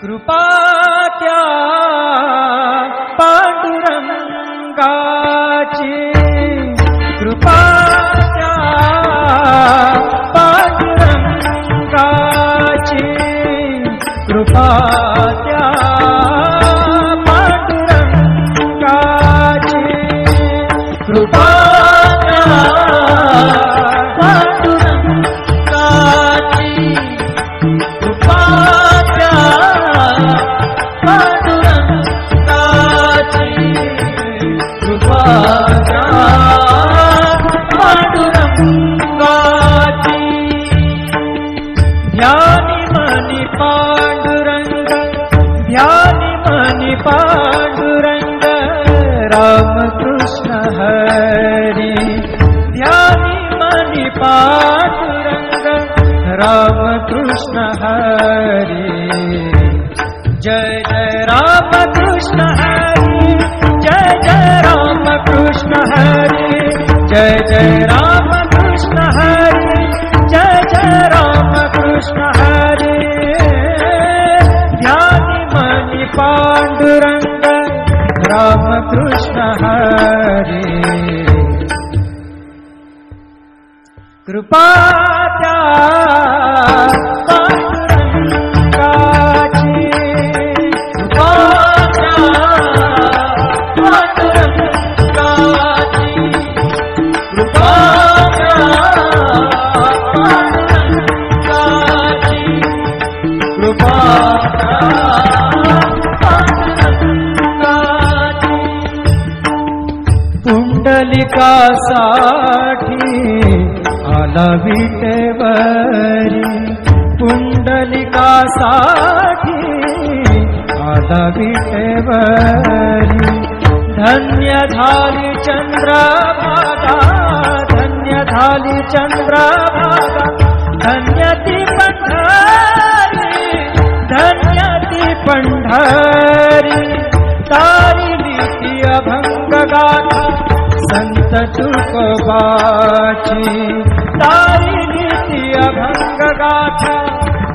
कृपा त्या पांडुरंगाची, कृपा त्या पांडुरंगाची, कृपा त्या पांडुरंगाची, कृपा त्या पांडुरंगाची, कृपा त्या पांडुरंगाची, कृपा त्या पांडुरंगाची. ध्यानी मनी पांडुरंग, ध्यानी मनी पांडुरंग, रामकृष्ण हरी. ध्यानी मनी पांडुरंग, रामकृष्ण हरी. जय जय रामकृष्ण हरी, जय जय रामकृष्ण हरी, जय जय रामकृष्ण हरी, जय जय रामकृष्ण हरी. ध्यानी मनी पांडुरंग, रामकृष्ण हरी. कृपा त्या पांडुरंगाची, कृपा त्या पांडुरंगाची, कृपा त्या पांडुरंगाची, कृपा त्या पांडुरंगाची. पुंडलिकासाठी आला विटेवरी, पुंडलिकासाठी आला विटेवरी. धन्य झाली चंद्रभागा, धन्य झाली चंद्रभागा, धन्य ती पंढरी, धन्य ती पंढरी. तारिली ती अभंग गाथा संत तुकोबाची, तारिली ती अभंग गाथा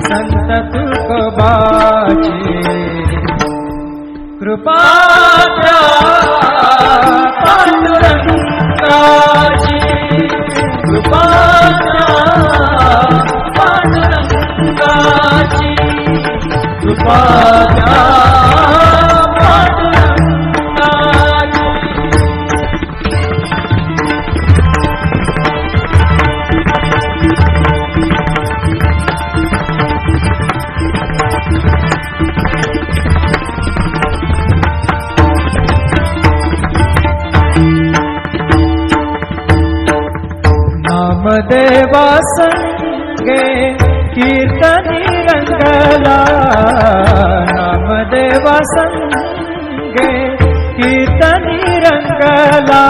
संत तुकोबाची. कृपा त्या पांडुरंगाची, कृपा त्या पांडुरंगाची, कृपा त्या नामदेवा संगे कीर्तनी रंगला, नामदेवा संगे कीर्तनी रंगला,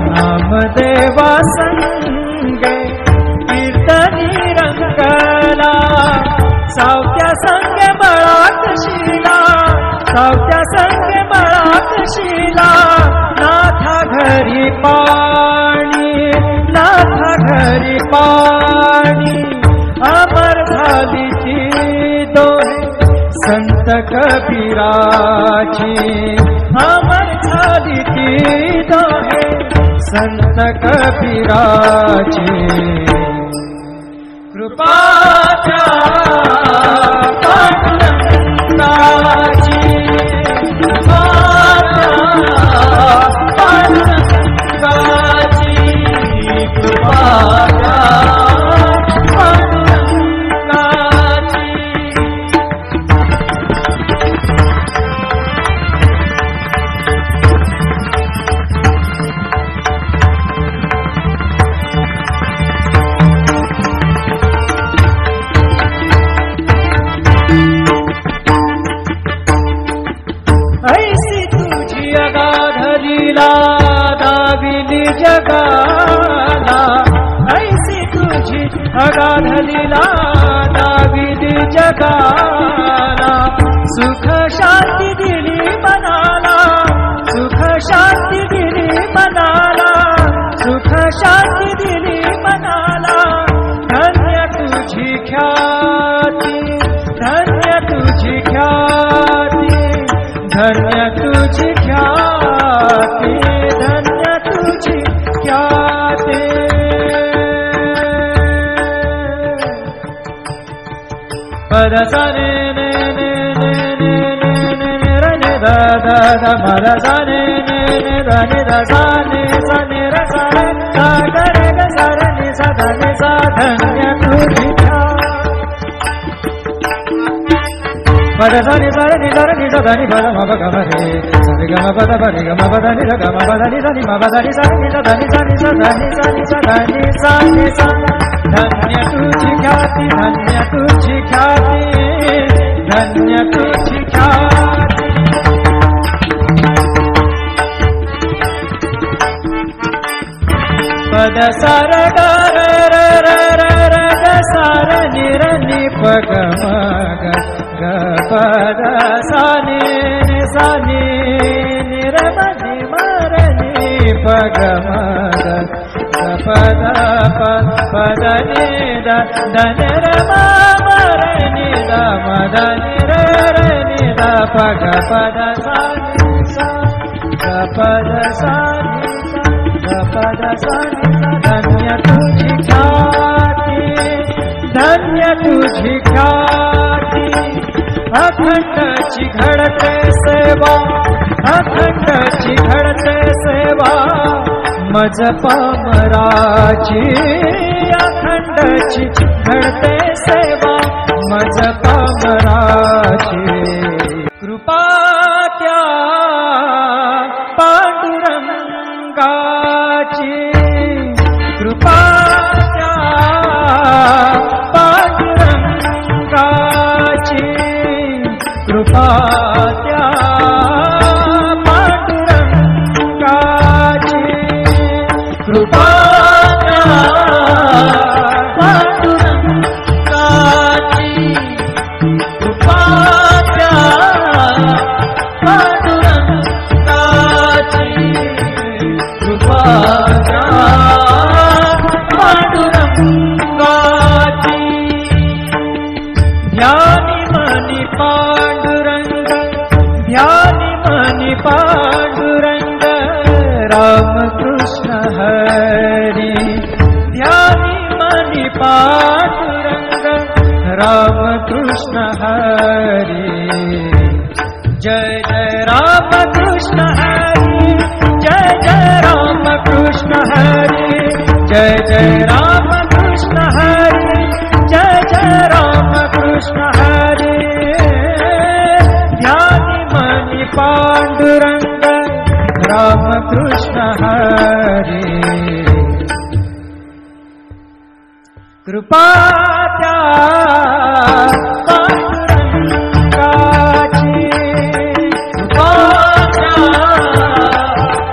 नामदेवा संगे कीर्तनी रंगला. सावत्या संगे बळात शिला, सावत्या संगे बळात शिला. नाथा घरी पाणी, नाथा घरी पाणी, अमर झाली ती दोहे संत कबीराची, अमर झाली ती दोहे संत कबीराची. कृपा त्या पांडुरंगाची, कृपा त्या पांडुरंगाची, कृपा त्या पांडुरंगाची. ऐसी तुझी अगाध लीला दाविली जगाला, ऐसी तुझी अगाध लीला दाविली जगाला. सुख शांती दिली मनाला, सुख शांती दिली मनाला, सुख शांती दिली मनाला. धन्य तुझी ख्याती, धन्य तुझी धन्य तुझी ख्याती, धन्य तुझी ख्याती। पद सा ने ने ने ने ने ने ने ने रे ने दा दा दा मा दा सा ने ने ने दा ने दा सा ने सा ने रे सा रे सा गा रे गा सा रे ने सा दा ने सा धन्य तुझी पद सा नि सा रे नि सा रे नि सा दा नि पद मा प ग म रे सा रे ग म प द प रे ग म प द नि सा ग म प द नि सा नि म प द नि सा नि सा दा नि सा नि सा दा नि सा नि सा दा नि सा नि सा। धन्य तुझी ख्याति, धन्य तुझी ख्याति, धन्य तुझी ख्याति। पद सा रे ग रे रे रे रे रे ग सा रे नि रे नि प ग म ग ग प द सा नि नि सा नि नि रे म नि म रे नि प ग म ग ग प द प प द नि द द नि रे म म रे नि द म द नि रे रे नि द प ग प द सा नि सा ग प द सा नि सा ग प द सा नि सा। धन्य तुझी ख्याति, धन्य तुझी ख्याति। अखंडची घडते सेवा, अखंडची घडते सेवा मज पामराची, अखंडची घडते सेवा मज पामराची। कृपा त्या पांडुरंगाची, कृपा त्या पांडुरंगाची, कृपा त्या पांडुरंगाची, कृपा त्या पांडुरंगाची, कृपा त्या पांडुरंगाची, कृपा त्या पांडुरंगाची। ध्यानी मनी पांडुरंग, ध्यानी मनी पांडुरंग, राम कृष्ण हरी। ध्यानी मनी पांडुरंग, राम कृष्ण हरी। जय जय राम कृष्ण हरी, जय जय राम कृष्ण हरी, जय जय राम कृष्ण हरी, जय जय राम कृष्ण हरी। ध्यानी मनी पांडुरंग, राम कृष्ण हरी। कृपा त्या पांडुरंगाची, कृपा त्या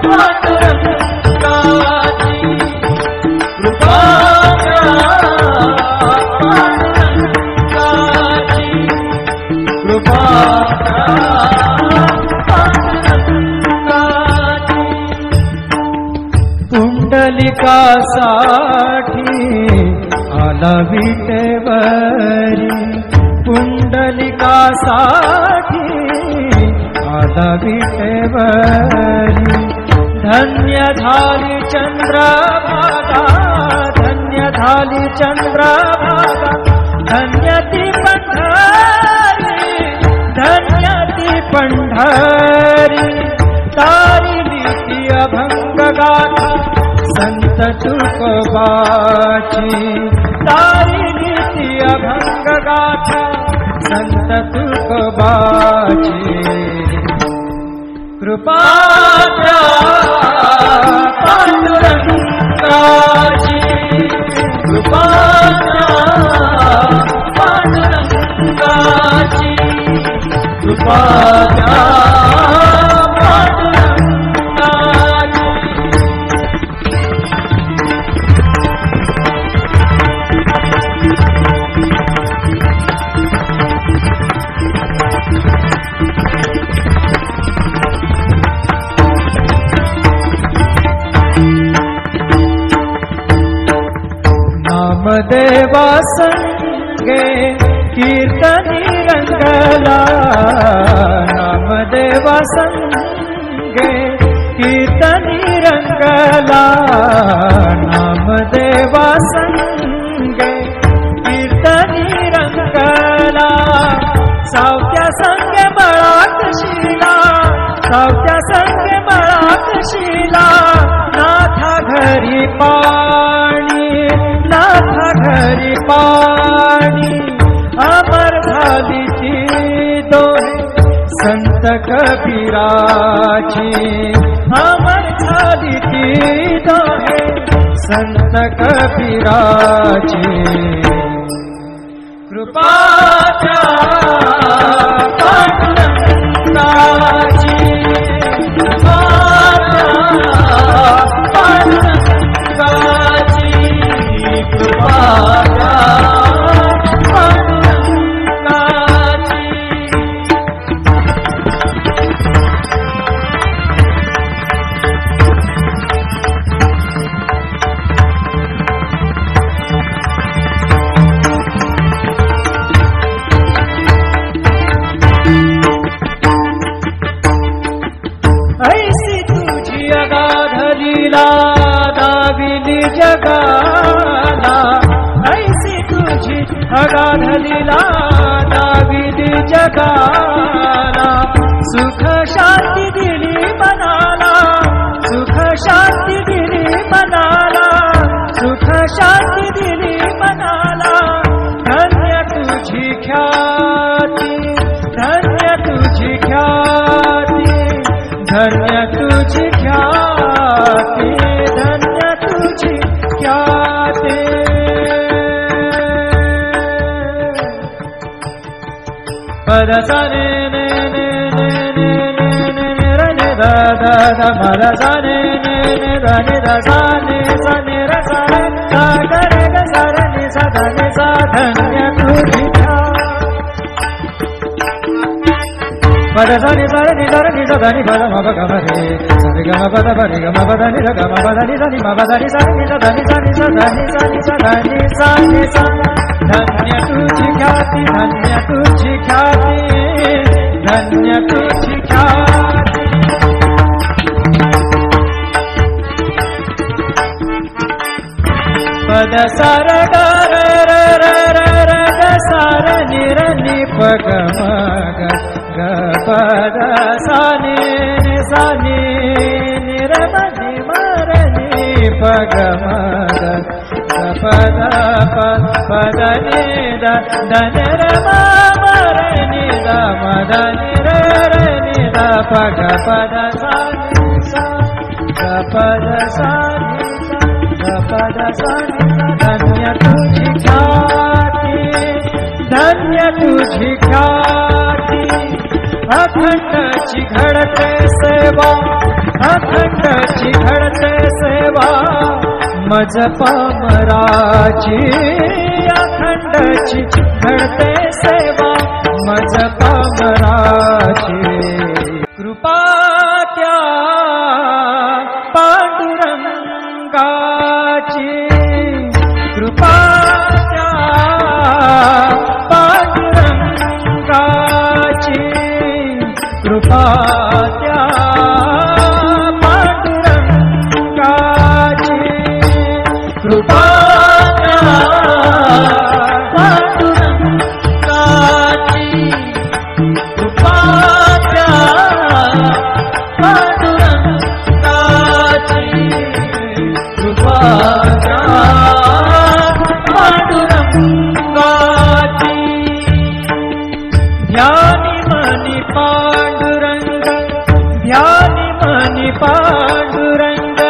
पांडुरंगाची, कृपा त्या पांडुरंगाची, कृपा त्या पांडुरंगाची। पुंडलिकासाठी आला विटेवरी, पुंडलिकासाठी आला विटेवरी। धन्य झाली चंद्रभागा, धन्य झाली चंद्रभागा, धन्य ती पंढरी, धन्य ती पंढरी। तारिली ती अभंग गाथा संत तुकोबाची, तारिली ती अभंग गाथा संत तुकोबाची। कृपा त्या पांडुरंगाची, कृपा त्या पांडुरंगाची, कृपा त्या पांडुरंगाची। नामदेवा संगे कीर्तनी रंगला, नामदेवा संगे कीर्तनी रंगला नामदेवा संगे कीर्तनी रंगला सावत्या संगे बळाकशीला सावत्या संगे बळाकशीला नाथा घरी पाणी नाथा घरी पाणी अमर झाली ती दोहे संत कबीराची अमर झाली ती दोहे संत कबीराची कृपा त्या पांडुरंगाची कृपा त्या पांडुरंगाची कृपा त्या पांडुरंगाची ऐसी तुझी अगाध लीला दाविली जगाला ऐसी तुझी अगाध लीला दाविली जगाला सुख शांती दिली मनाला सुख शांती दिली मनाला सुख शांती दिली मनाला धन्य तुझी ख्याती धन्य तुझी ख्याती धन्य तुझी ख्याती धन्य तुझी ख्याती पद साने ने ने ने ने ने ने ने रे ने दा दा दा मद साने ने ने दा ने दा साने साने रे साने दा गा रे गा सा रे ने सा दा ने सा धन्य तुझी पद सानि सारे नि सारे नि सा दा नि पद म प ग म रे सा रे ग म प द प रे ग म प द नि रे ग म प द नि सा नि म प द नि सा नि सा दा नि सा नि सा दा नि सा नि सा दा नि सा नि सा धन्य तुझी ख्याती धन्य तुझी ख्याती धन्य तुझी ख्याती पद सार ग र र र र र ग सार नि र नि प ग म ग ग पद सा नि सा नि नि र म नि म र नि प ग म ग ग पद प पद नि द द न र म म र नि द म द नि र र नि द प ग पद सा नि सा ग पद सा नि सा ग पद सा नि धन्य तुझी ख्याती धन्य तुझी ख्याती अखंडची घडते सेवा अखंडची घडते सेवा मज पामराची अखंडची घडते सेवा मज पामराची कृपा त्या पांडुरंगाची कृपा त्या पांडुरंगाची कृपा त्या पांडुरंगाची कृपा त्या पांडुरंगाची कृपा त्या पांडुरंगाची कृपा त्या पांडुरंगाची ध्यानी मनी पांडुरंग ध्यानी मनी पांडुरंग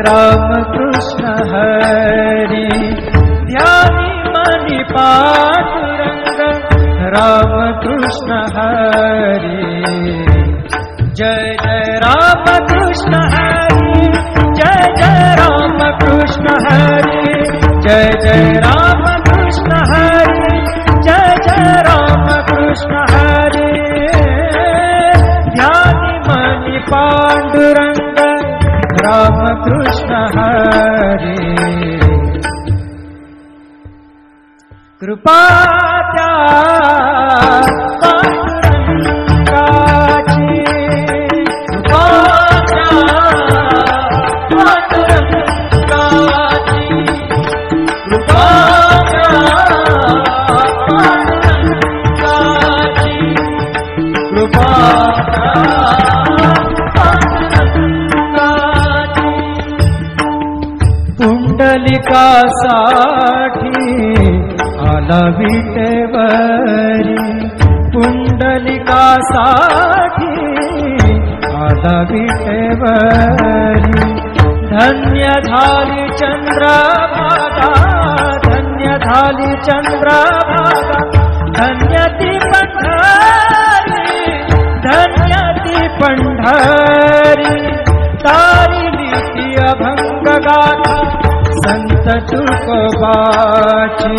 रामकृष्ण हरी ध्यानी मनी पांडुरंग रामकृष्ण हरी जय जय रामकृष्ण हरी जय जय रामकृष्ण हरी जय जय रामकृष्ण हरी जय जय रामकृष्ण हरी ध्यानी मनी पांडुरंग रामकृष्ण हरी कृपा त्या पांडुरंगाची पुंडलिकासाठी आला विटेवरी, पुंडलिकासाठी आला विटेवरी. धन्य झाली चंद्रभागा, धन्य झाली चंद्रभागा, धन्य ती पंढरी, धन्य ती पंढरी. तारिली ती अभंग गाथा संत तुकोबाची,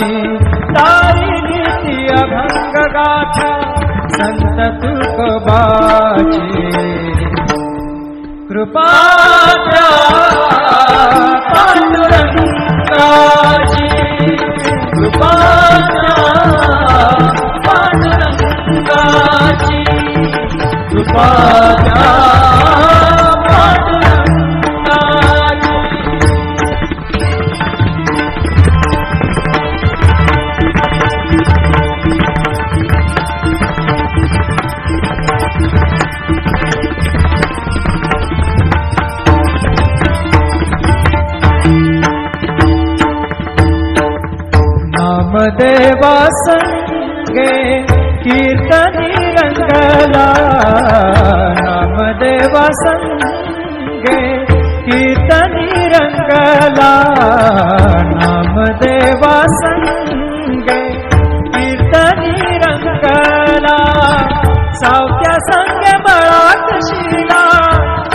तारिली ती अभंग गाथा संत तुकोबाची. कृपा द्या पांडुरंगाची, कृपा द्या पांडुरंगाची, कृपा द्या पांडुरंगाची. नामदेवा संगे कीर्तनी रंगला, नामदेवा संगे कीर्तनी रंगला, नामदेवा संगे कीर्तनी रंगला. सावत्या संगे बळात शिला,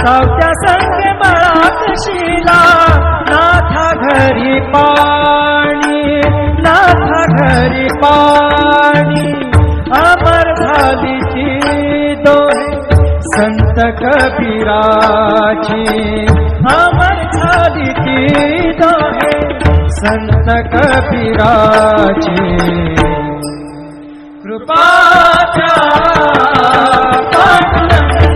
सावत्या संगे बळात शिला. नाथा घरी पाणी, नाथा घरी पाणी. अमर झाली ती दोहे संत कबीराची, अमर झाली ती दोहे संत कबीराची. कृपा द्या पांडुरंगाची,